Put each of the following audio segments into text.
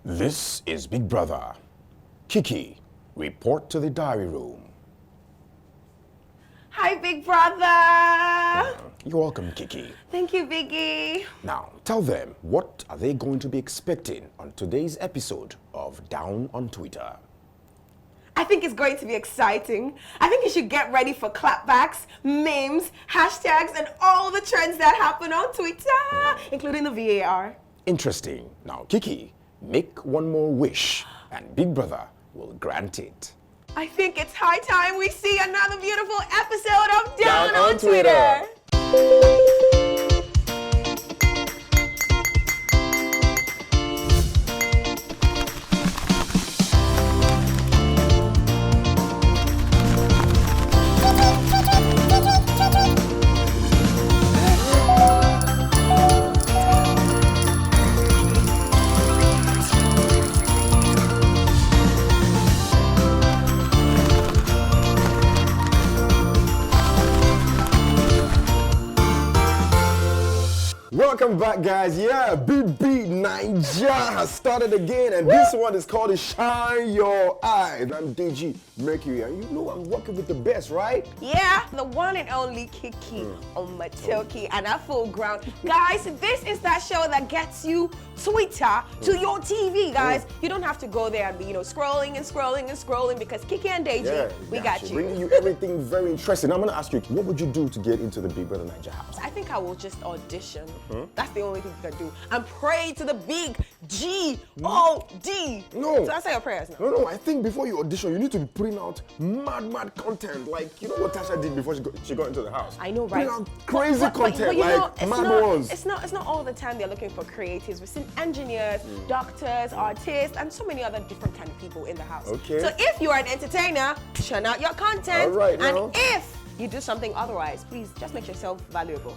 This is Big Brother. Kiki, report to the diary room. Hi, Big Brother. You're welcome, Kiki. Thank you, Biggie. Now, tell them, what are they going to be expecting on today's episode of Down on Twitter? I think it's going to be exciting. I think you should get ready for clapbacks, memes, hashtags, and all the trends that happen on Twitter, including the VAR. Interesting. Now, Kiki, make one more wish, and Big Brother will grant it. I think it's high time we see another beautiful episode of Down on Twitter. Welcome back, guys. Yeah, BBNaija has started again, and this one is called Shine Your Eyes. I'm DG Mercury, and you know I'm working with the best, right? Yeah, the one and only Kiki on Matilki and a full ground. Guys, this is that show that gets you Twitter to your TV, guys. You don't have to go there and be, scrolling and scrolling and scrolling, because Kiki and Deji, we got you. Bringing you everything very interesting. I'm going to ask you, what would you do to get into the Big Brother Naija house? I think I will just audition. That's the only thing you can do. And pray to the big G-O-D. No. So answer your prayers now. No, I think before you audition, you need to be putting out mad content. Like, you know what Tasha did before she got into the house? I know, right? Putting out crazy content, but mad ones. It's not all the time they're looking for creatives. We've seen engineers, doctors, artists, and so many other different kind of people in the house. Okay. So if you are an entertainer, churn out your content. All right, now. And if you do something otherwise, please just make yourself valuable.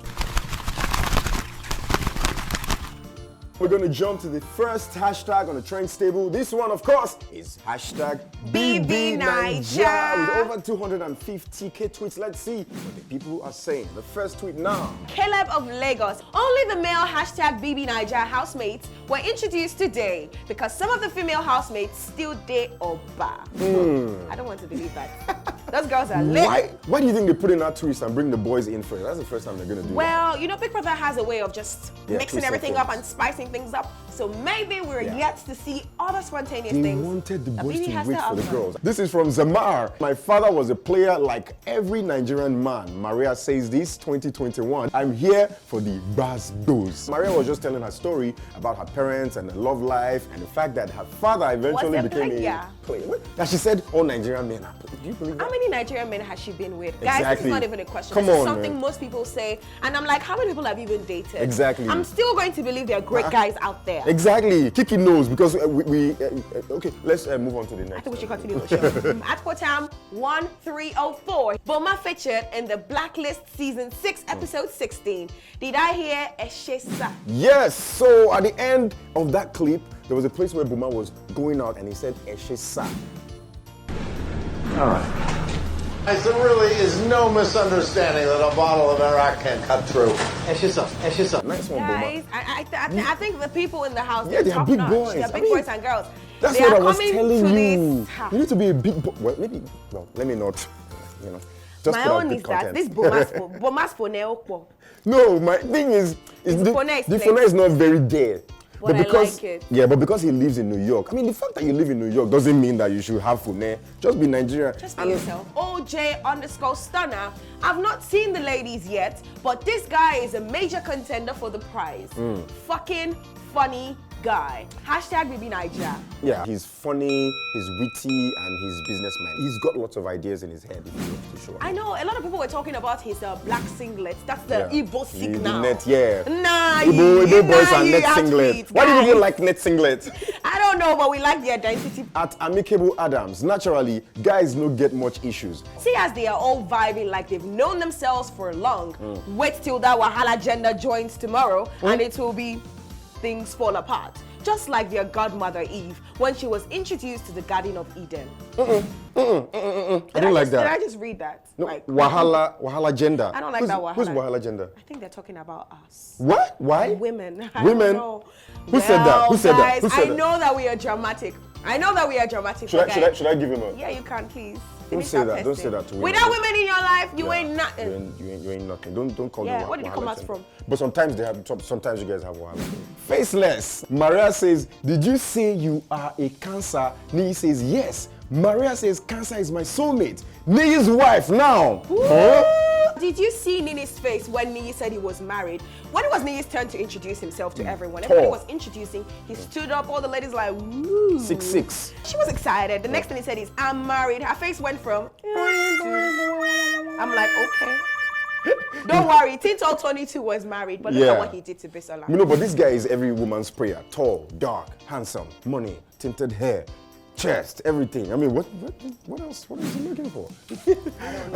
We're going to jump to the first hashtag on the trends table. This one, of course, is hashtag BBNaija with over 250k tweets. Let's see what the people are saying. The first tweet now. Caleb of Lagos. Only the male hashtag BBNaija housemates were introduced today because some of the female housemates still date Oba. I don't want to believe that. Those girls are lit. Why do you think they put in that twist and bring the boys in first? That's the first time they're going to do that. Well, Big Brother has a way of just mixing everything up and spicing things up. So maybe we're yet to see other spontaneous things. They wanted the boys to wait for the girls. girls. This is from Zamar. My father was a player like every Nigerian man. Maria says this, 2021. I'm here for the Bazdos. Maria was just telling her story about her parents and her love life and the fact that her father eventually became a player. That she said all Nigerian men are players. Do you believe that? How many Nigerian men has she been with? Exactly. Guys, it's not even a question. Come this on, is something man. most people say. And I'm like, how many people have you even dated? Exactly. I'm still going to believe there are great guys out there. Exactly. Kiki knows because okay, let's move on to the next. I think we should continue the show. At Potam 1304, Boma featured in the Blacklist Season 6, Episode 16. Did I hear Eshesa? Yes. So at the end of that clip, there was a place where Boma was going out and he said Eshesa. All right. There really is no misunderstanding that a bottle of Arak can cut through. Eshesa. Nice one, Guys, Boma. I think the people in the house, they are big boys. They're big boys and girls. That's what I was telling you. You need to be a big boy. Well, let me not, just my put own out is good content. that this Bomas for Neokwo. No, my thing is the phone is not very there. But because, I like it. Yeah, but because he lives in New York. I mean, the fact that you live in New York doesn't mean that you should have phone. Just be Nigerian. Just be yourself. OJ_Stunner. I've not seen the ladies yet, but this guy is a major contender for the prize. Fucking funny guy. Hashtag BBNaija. Yeah, he's funny, he's witty, and he's businessman. He's got lots of ideas in his head if you want to show him. I know, a lot of people were talking about his black singlet. That's the Igbo signal. Net, yeah. Nah, Igbo boys are net singlet. Why do people like net singlet? I don't know, but we like the identity. At Amicable Adams, naturally, guys don't get much issues. See, as they are all vibing like they've known themselves for long. Wait till that Wahala gender joins tomorrow, and it will be things fall apart. just like their godmother Eve when she was introduced to the Garden of Eden. I don't like Did I that. just read that? No, Like, Wahala gender. I don't like Who's- that Wahala. Who's Wahala gender? I think they're talking about us. What? Why? Women. I Women? don't know. Who said that? Who said that? Guys, Who said I that? know that we are dramatic. I know that we are dramatic. Should okay? I give him a? Yeah, you can, please. Don't Finish say that. Don't person. say that to women. Without women in your life, you Yeah. ain't nothing. You ain't nothing. Don't call Yeah, them. where did it come Wahala out gender. from? But sometimes they have. Sometimes you guys have Wahala. Faceless. Maria says, "Did you say you are a Cancer?" Nee says, "Yes." Maria says, "Cancer is my soulmate." Nee's wife now. Huh? Did you see Nini's face when Nini said he was married? When it was Nini's turn to introduce himself to everyone, Tall. everybody was introducing, he stood up, all the ladies like, woo. 6'6". She was excited. The next thing he said is, I'm married. Her face went from, I'm like, okay. Don't worry, Tinto 22 was married, but look Yeah. at what he did to Bisola. You know, but this guy is every woman's prayer. Tall, dark, handsome, money, tinted hair, chest, everything. I mean, what else? What is he looking for?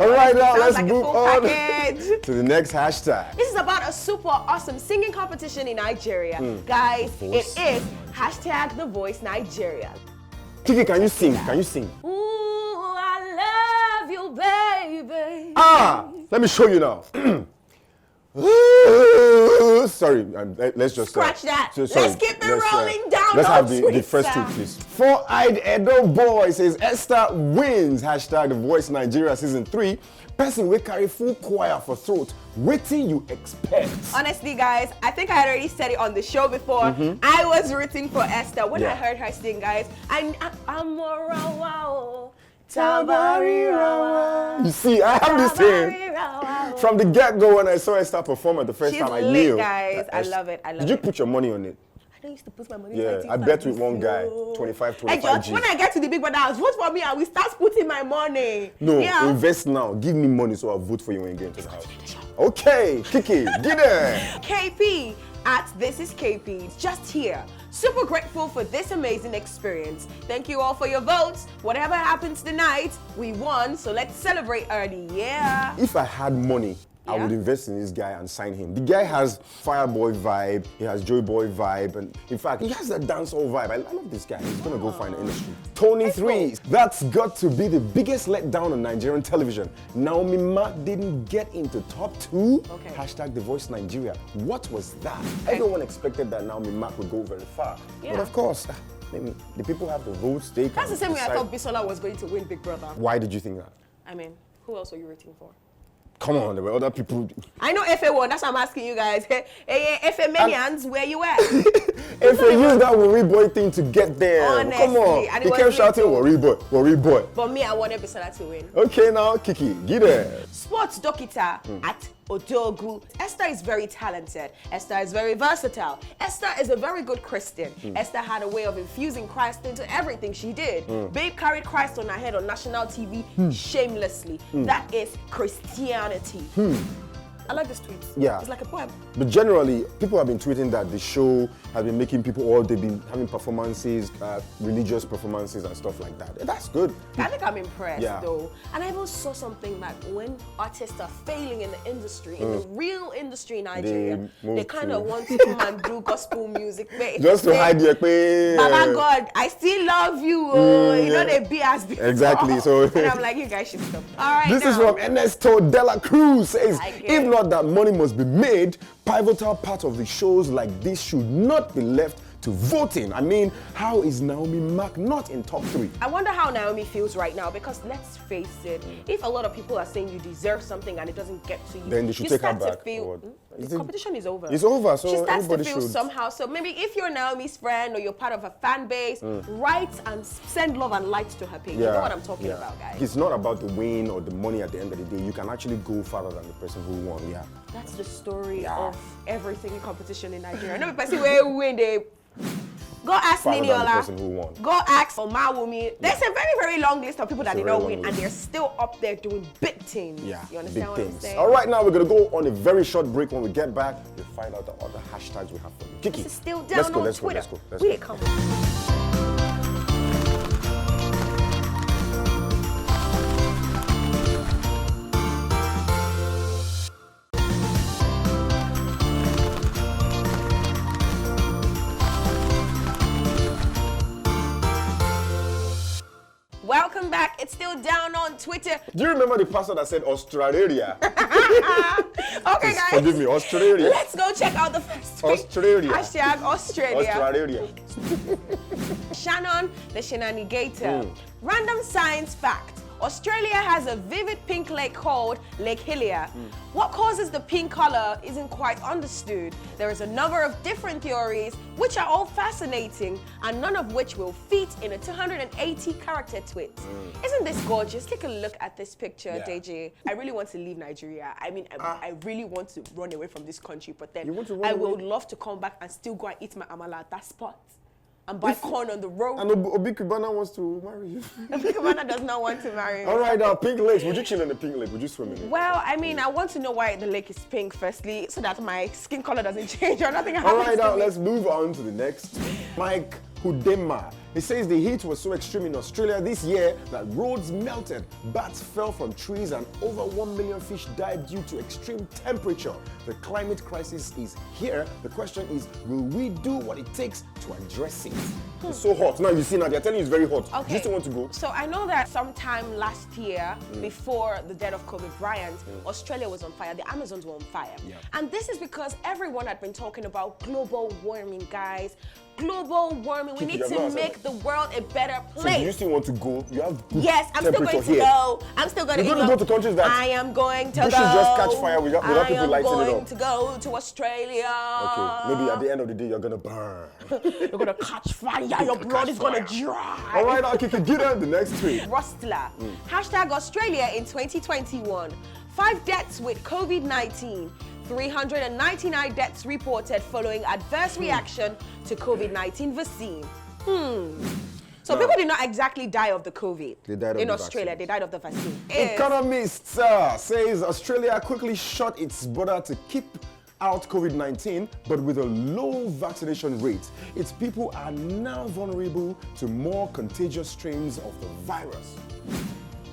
All right, now Sounds let's like a move full on package. to the next hashtag. This is about a super awesome singing competition in Nigeria. Guys, it Voice. is hashtag The Voice Nigeria. Kiki, can you sing? Can you sing? Ooh, I love you, baby. Let me show you now. Sorry, let's just Scratch that. sorry, Let's keep it rolling down Let's on have the Twitter. first two, please. Four-eyed Edo boy says Esther wins. Hashtag The Voice Nigeria season 3. Person will carry full choir for throat. Waiting you expect. Honestly, guys, I think I had already said it on the show before. I was rooting for Esther. When Yeah. I heard her sing, guys, I'm You see, I have this thing. From the get-go, when I saw Esther perform at the first She's time, I lit, knew. guys. that I Esther- love it. I love Did you it. put your money on it? I don't used to put my money Yeah, like this I like bet with this, one guy, yo. 25 Hey, George, Gs. when I get to the big brother house, vote for me and we start putting my money. No, Yeah. invest now. Give me money so I'll vote for you when you get into the house. Okay, Kiki, get there. KP at This Is KP. It's just here. Super grateful for this amazing experience. Thank you all for your votes. Whatever happens tonight, we won, so let's celebrate early. Yeah. If I had money, I Yeah? would invest in this guy and sign him. The guy has Fireboy vibe, he has Joy Boy vibe, and in fact, he has that dancehall vibe. I love this guy. He's gonna go find the industry. Tony 3, that's got to be the biggest letdown on Nigerian television. Naomi Ma didn't get into top 2. Okay. Hashtag The Voice Nigeria. What was that? Everyone expected that Naomi Ma would go very far. But Yeah. of course, the people have the votes. They can That's the same way I decide. thought Bisola was going to win Big Brother. Why did you think that? I mean, who else were you rooting for? Come on, there were other people. I know FA won, that's why I'm asking you guys. Hey, FA Minions, where you at? If you use that worry boy thing to get there, come Honestly, on. and it He was kept shouting little. worry boy, worry boy. But me, I wanted Bisola to win. Okay, now Kiki, get there. Sports Dokita at Odogu. Esther is very talented. Esther is very versatile. Esther is a very good Christian. Esther had a way of infusing Christ into everything she did. Babe carried Christ on her head on national TV shamelessly. That is Christianity. I like this tweet. Yeah. It's like a poem. But generally, people have been tweeting that the show has been making people they've been having performances, religious performances and stuff like that. That's good. I think I'm impressed Yeah. though. And I even saw something like when artists are failing in the industry, in the real industry in Nigeria, move they kind to- of want to come and do gospel music. But if Just you to say, hide your pain. Baba God, I still love you. Oh, you know yeah. they be as before. Exactly, so- and I'm like, you guys should stop. All right, This now. is from Ernesto de la Cruz. Says, Like it. if not that money must be made, pivotal part of the shows like this should not be left to voting. I mean, how is Naomi Mack not in top 3? I wonder how Naomi feels right now because let's face it, if a lot of people are saying you deserve something and it doesn't get to you, Then they should you take her start to back, feel or- the Is it- competition is over. It's over, so she starts to everybody feel should- somehow. So maybe if you're Naomi's friend or you're part of a fan base, write and send love and light to her page. You know what I'm talking about, guys. It's not about the win or the money at the end of the day. You can actually go farther than the person who won. Yeah. That's the story Yeah. of everything in competition in Nigeria. I know the person where win they go ask Farther than the Niniola. person who won. Go ask for Mawumi. There's a very, very long list of people that It's a did very not long win, and list. they're still up there doing big things. Yeah, You understand big what things. I'm saying? All right, now we're going to go on a very short break. When we get back, we'll find out the other hashtags we have for you. Kiki, This is still down let's go, on let's Twitter. Go, let's We go. ain't coming. Welcome back. It's still down on Twitter. Do you remember the pastor that said Australia? Okay, guys. Forgive me, Australia. Let's go check out the first tweet. Australia. Hashtag Australia. Australia. Shannon, the Shenanigator. Random science fact. Australia has a vivid pink lake called Lake Hillier. What causes the pink color isn't quite understood. There is a number of different theories, which are all fascinating, and none of which will fit in a 280-character tweet. Isn't this gorgeous? Take a look at this picture, Yeah. DJ. I really want to leave Nigeria. I mean, I really want to run away from this country, but then You want to run I away? would love to come back and still go and eat my amala at that spot and buy corn on the road. And Obi Kubana wants to marry you. Kabana does not want to marry me. All right, now, pink lakes. Would you chill in the pink lake? Would you swim in it? Well, I mean, I want to know why the lake is pink, firstly, so that my skin color doesn't change or nothing happens All right, now, to me. let's move on to the next. Mike Hudema. He says the heat was so extreme in Australia this year that roads melted, bats fell from trees, and over 1 million fish died due to extreme temperature. The climate crisis is here. The question is, will we do what it takes to address it? It's so hot. Now, you see, now they're telling you it's very hot. Do you still want to go? So I know that sometime last year, before the death of Kobe Bryant, Australia was on fire. The Amazons were on fire. Yeah. And this is because everyone had been talking about global warming, guys. Global warming. We Kiki, need you're to not make the world a better So do place. you still want to go? You have good Yes, I'm still temperature going to here. go. I'm still going You're to going to go to countries that I am going to bushes go. just catch fire without people lighting it I am up. going to go to Australia. Okay, maybe at the end of the day, you're going to burn. You're going to catch fire. Your blood is going to dry. All right, now, Kiki, get on the next tweet. Rustler. Hashtag Australia in 2021. 5 deaths with COVID-19. 399 deaths reported following adverse reaction to COVID-19 vaccine. So people did not exactly die of the COVID. They died of in the Australia. vaccines. They died of the vaccine. Economist says Australia quickly shut its border to keep out COVID-19, but with a low vaccination rate. Its people are now vulnerable to more contagious strains of the virus.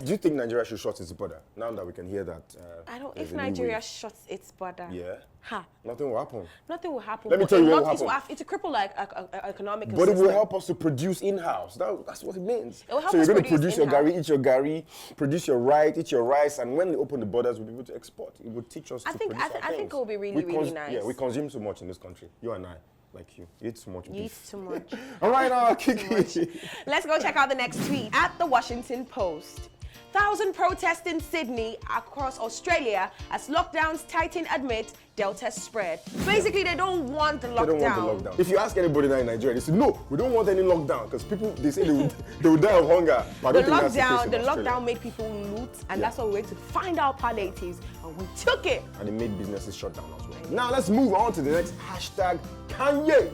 Do you think Nigeria should shut its border now that we can hear that? I don't. there's If a new Nigeria wave? shuts its border, Yeah. ha, Nothing will happen. nothing will happen. Let me But tell you a what lot- will happen. It's a cripple like economic. But it will system. help us to produce in-house. That's what it means. It will help so you're us going to produce produce your in-house. gari, eat your gari, produce your rice, eat your rice, and when they open the borders, we'll be able to export. It will teach us I to think- produce I our think things. it will be really, We really nice. Yeah, we consume too much in this country. You and I, like you, eat too much You eat beef. too much. All right, now, Kiki. Let's go check out the next tweet. At the Washington Post. 1,000 protests in Sydney across Australia as lockdowns tighten amid Delta spread. Basically, they don't want the lockdown. They don't want the lockdown. If you ask anybody now in Nigeria, they say, no, we don't want any lockdown, because people, they say they will die of hunger. But I The don't think that's the case lockdown, in the Australia. lockdown made people loot, and Yeah. that's why we went to find our palliatives, and we took it. And it made businesses shut down as well. Now, let's move on to the next hashtag, Kanye.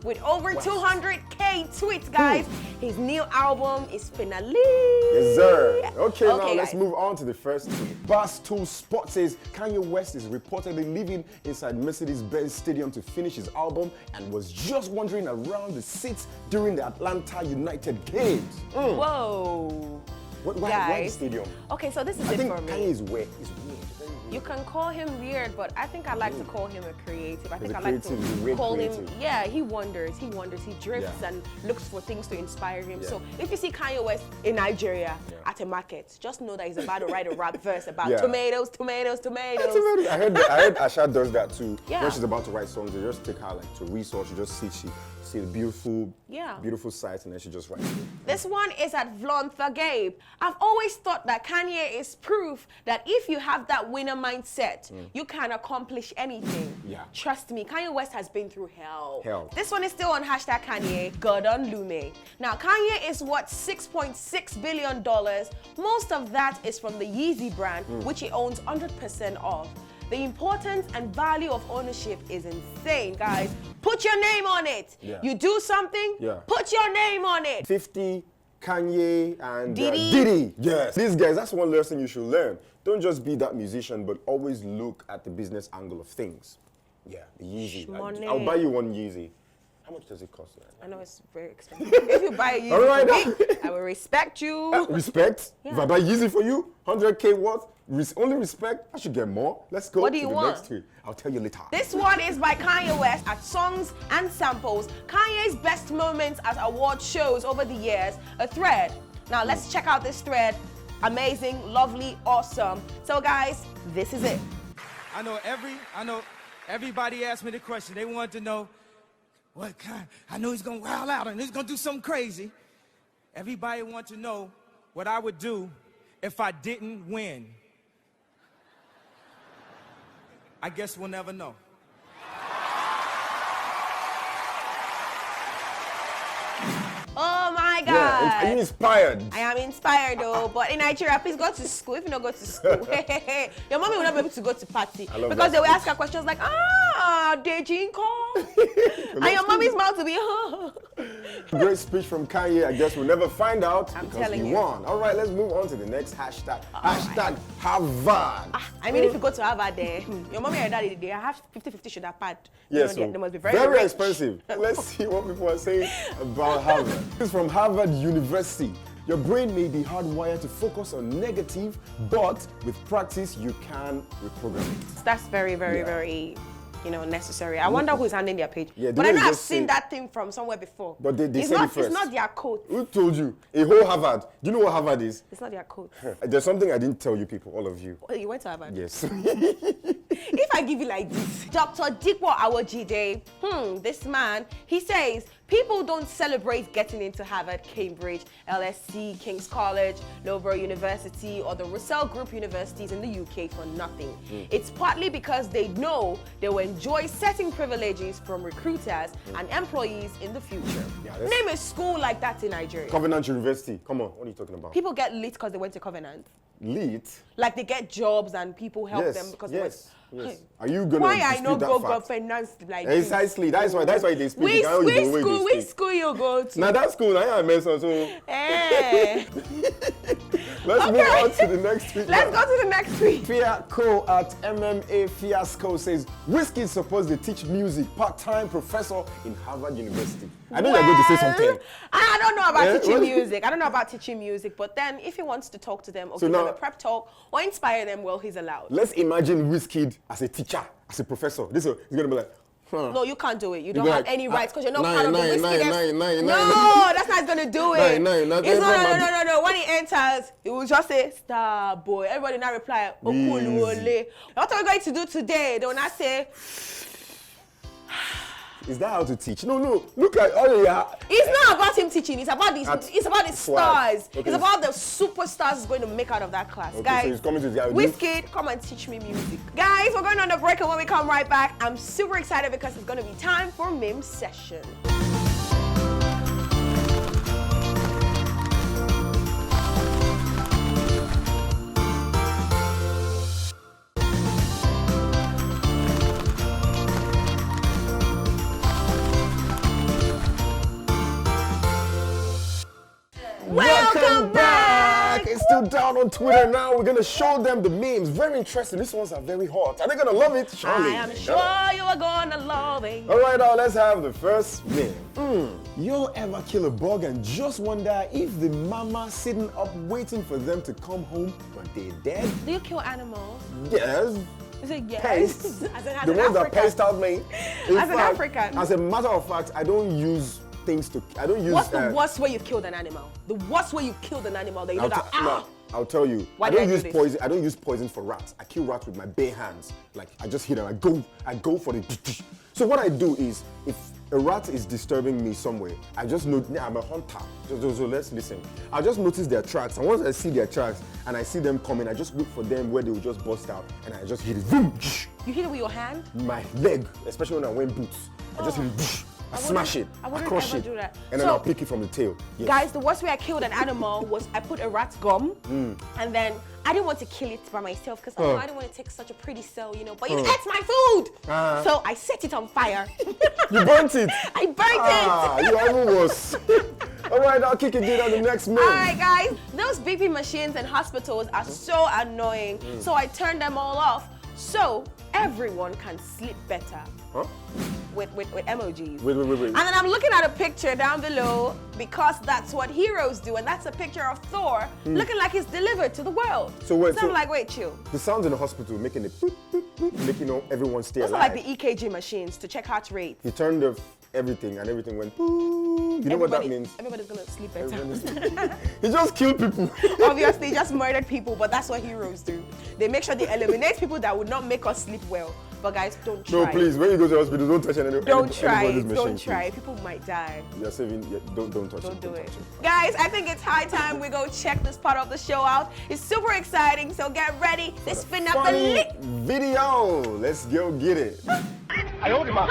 With over 200K tweets, guys. His new album is finally. Yes, sir. Okay, now let's guys. move on to the first tweet. Barstool Sport says Kanye West is reportedly living inside Mercedes-Benz Stadium to finish his album and was just wandering around the seats during the Atlanta United games. Whoa. Why the Guys. stadium? Okay, so this is I it think for me. Kanye is weird. He's weird. Very weird. You can call him weird, but I think I like to call him a creative. I think a I like creative, he's a to weird call him. creative. Yeah, he wanders. He drifts Yeah. and looks for things to inspire him. Yeah. So if you see Kanye West in Nigeria Yeah. at a market, just know that he's about to write a rap verse about Yeah. tomatoes, tomatoes, tomatoes. I heard Asha does that too. Yeah. When she's about to write songs, they just take her like to research. She just see the beautiful, Yeah. beautiful sights, and then she just writes it. This one is at Vlonthagabe. Gabe. I've always thought that Kanye is proof that if you have that winner mindset, you can accomplish anything. Yeah. Trust me, Kanye West has been through hell. Hell. This one is still on hashtag Kanye, Gordon Lume. Now, Kanye is worth $6.6 billion. Most of that is from the Yeezy brand, which he owns 100% of. The importance and value of ownership is insane, guys. Put your name on it. Yeah. You do something, Yeah. put your name on it. 50, Kanye, and Diddy. Diddy. Yes. These guys, that's one lesson you should learn. Don't just be that musician, but always look at the business angle of things. Yeah, the Yeezy. Money. I'll buy you one Yeezy. How much does it cost? I know it's very expensive. If you buy a Yeezy All right, for me, I will respect you. Respect? If Yeah. I buy Yeezy for you, 100K worth, only respect, I should get more. Let's go What do to you the want? next tweet. I'll tell you later. This one is by Kanye West at Songs and Samples. Kanye's best moments at award shows over the years. A thread. Now let's check out this thread. Amazing, lovely, awesome. So guys, this is it. I know everybody asked me the question. They wanted to know what kind. I know he's gonna wild out and he's gonna do something crazy. Everybody wants to know what I would do if I didn't win. I guess we'll never know. Oh my God. Yeah, are you inspired? I am inspired though, but in Nigeria, please go to school. If you don't go to school, your mommy will not be able to go to party because they will ask her questions like, Deji Nko. And your mommy's mouth will be, Great speech from Kanye. I guess we'll never find out I'm because telling he you. won. All right, let's move on to the next hashtag. Hashtag Harvard. I mean, if you go to Harvard there, your mommy and daddy, they have 50-50 should have pad. Yes, they must be very rich. expensive. Let's see what people are saying about Harvard. This is from Harvard University. Your brain may be hardwired to focus on negative, but with practice, you can reprogram it. That's very, very, necessary. I wonder who's handling their page. Yeah, but I know they I've just seen say- that thing from somewhere before. But they it's said not, it first. It's not their code. Who told you? A whole Harvard. Do you know what Harvard is? It's not their code. There's something I didn't tell you people, all of you. Oh, you went to Harvard? Yes. If I give you like this, Dr. Dikwa Awojide, this man, he says, people don't celebrate getting into Harvard, Cambridge, LSE, King's College, Loughborough University, or the Russell Group universities in the UK for nothing. It's partly because they know they will enjoy certain privileges from recruiters and employees in the future. Yeah, Name a school like that in Nigeria. Covenant University. Come on, what are you talking about? People get lit because they went to Covenant. Lit? Like they get jobs and people help Yes, them because yes, they went. yes. Are you gonna Why I dispute know that go fact? finance like this? Precisely. That's why they speak. Which Which school you go to? Now that school, I am so. Eh. Let's move on to the next tweet. Let's go to the next tweet. Fiasco at MMA Fiasco says, Whiskey is supposed to teach music, part-time professor in Harvard University. I know you're going to say something. I don't know about Yeah, teaching what? music. I don't know about teaching music, but then if he wants to talk to them or So give them now- a prep talk or inspire them, well, he's allowed. Let's imagine Whiskey as a teacher, as a professor. He's going to be like, No, you can't do it. You don't be have like, any rights because you're not nine, part of the nine, Whiskey. nine, nine, No, nine. that's not going to do it. Nine, nine, It's nine, no. When he enters, he will just say, "Star boy." Everybody now reply, "Okuluole." What are we going to do today? They will not say, Is that how to teach? No. Look at all your... it's not about him teaching. It's about these. It's about the Swag. stars. Okay. It's about the superstars he's going to make out of that class, Okay, guys. so he's coming to the Wizkid, come and teach me music, guys. We're going on a break, and when we come right back, I'm super excited because it's going to be time for meme session. Welcome back. It's still down on Twitter now. We're going to show them the memes. Very interesting. These ones are very hot. Are they going to love it? Surely. I am sure you are gonna love it. All right, now let's have the first meme. You ever kill a bug and just wonder if the mama sitting up waiting for them to come home when they're dead? Do you kill animals? Yes. You say yes. Pests. As an The ones that African. pest out me. In As an fact, African. As a matter of fact, I don't use things to... I don't use... What's the worst way you've killed an animal? The worst way you killed an animal that you know that I'll tell you. Why I do don't I do use this? poison. I don't use poison for rats. I kill rats with my bare hands. Like I just hit them. I go for the. So what I do is, if a rat is disturbing me somewhere, I just know I'm a hunter. So let's listen. I just notice their tracks, and once I see their tracks and I see them coming, I just wait for them where they will just bust out, and I just hit it. Boom! You hit it with your hand? My leg, especially when I wear boots, I just hit it. I smash it. I wouldn't crush ever it, do that. and then So- I'll pick it from the tail. Yes. Guys, the worst way I killed an animal was I put a rat's gum and then I didn't want to kill it by myself because I didn't want to take such a pretty cell, but it ate my food. So I set it on fire. You burnt it. I burnt it. You are even worse. All right, I'll kick again on the next meme. All right, guys, those BP machines in hospitals are so annoying. So I turned them all off so everyone can sleep better. Huh? With emojis. Wait. And then I'm looking at a picture down below because that's what heroes do, and that's a picture of Thor looking like he's delivered to the world. So wait, I'm like, wait, chill. The sounds in the hospital making it boop, boop, boop, making everyone stay Those are alive. like the EKG machines to check heart rate. He turned the everything, and everything went boom. You know what that means? Everybody's gonna sleep better. He just killed people. Obviously, just murdered people, but that's what heroes do. They make sure they eliminate people that would not make us sleep well. But guys, don't try. No, please, when you go to the hospital, don't touch anybody's Don't machine. try. Please. Don't try. People might die. You're saving. Don't touch it. Don't do it. Touch it. Guys, I think it's high time we go check this part of the show out. It's super exciting, so get ready. This Funny finale. video. Let's go get it. I owed him up.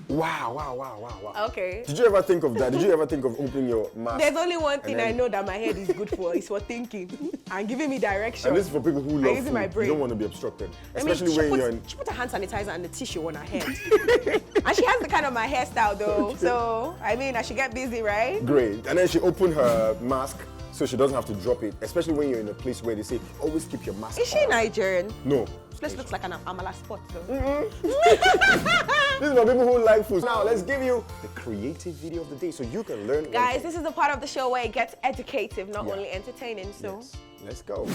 Wow. Okay. Did you ever think of that? Did you ever think of opening your mouth? There's only one thing then- I know that my head is good for. It's for thinking and giving me direction. And this is for people who love using food. my brain. You don't want to be obstructed. I mean, Especially when you're in... she put a hand sanitizer and the tissue on her head. And she has the kind of my hairstyle though. So, I mean, I should get busy, right? Great. And then she opened her mask so she doesn't have to drop it. Especially when you're in a place where they say, always keep your mask Is she on. Nigerian? No. This looks like an amala spot though. This is for people who like food. Now, let's give you the creative video of the day so you can learn. Guys, this is the part of the show where it gets educative, not Yeah. only entertaining. So, Yes. Let's go.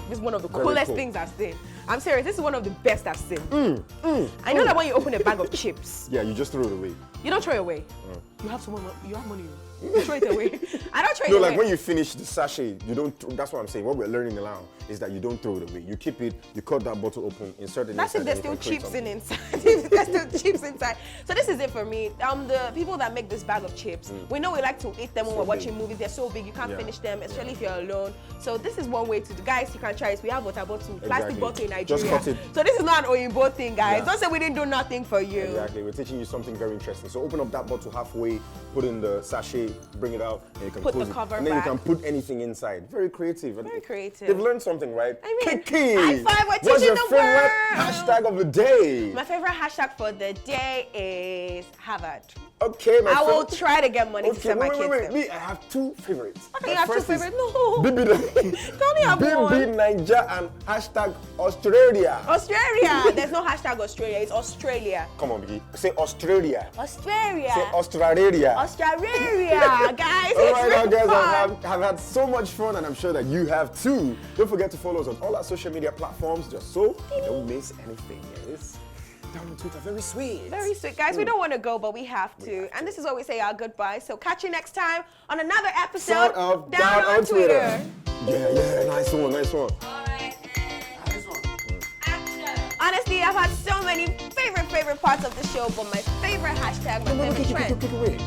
this is one of the Very coolest cool. things I've seen. I'm serious, this is one of the best I've seen. I know that when you open a bag of chips, Yeah, you just throw it away. you don't throw it away. You have money. You throw it away. I don't throw No, it like away. when you finish the sashet, you don't. That's what I'm saying. What we're learning now is that you don't throw it away. You keep it. You cut that bottle open, insert it That's inside. if there's and still you can create chips something. inside. There's still chips inside. So this is it for me. The people that make this bag of chips, we know we like to eat them when So we're watching big. movies. They're so big, you can't Yeah. finish them, especially if you're alone. So this is one way to do. Guys, you can try it. We have water bottle, plastic Exactly. bottle in Nigeria. Just cut it. So this is not an Oyinbo thing, guys. Yeah. Don't say we didn't do nothing for you. Exactly. We're teaching you something very interesting. So open up that bottle halfway, put in the sachet, bring it out, and you can Put close the it. cover And then back. you can put anything inside. Very creative. Very creative. They've learned something, right? I mean, Kiki, high five, we're what's teaching your the favorite world. hashtag of the day? My favorite hashtag for the day is Harvard. Okay, my I will favorite- try to get money to Okay, send my kids wait. there. Me, I have two favorites. Okay, you My have two first is favorites? No. BB have one. BBNaija and hashtag Australia. Australia. There's no hashtag Australia. It's Australia. Come on, Biggie. Say Australia. Australia. Say Australia. Australia, guys. All It's right, now, really guys, fun. I've had so much fun, and I'm sure that you have too. Don't forget to follow us on all our social media platforms, just so you don't miss anything. Yes. Down on Twitter, very sweet. Very sweet, guys. We don't want to go, but we have to. And this is where we say our goodbye. So catch you next time on another episode Sort of Down on Twitter. Yeah, nice one. Honestly, I've had so many favorite parts of the show, but my favorite hashtag, my favorite trend. Quick away.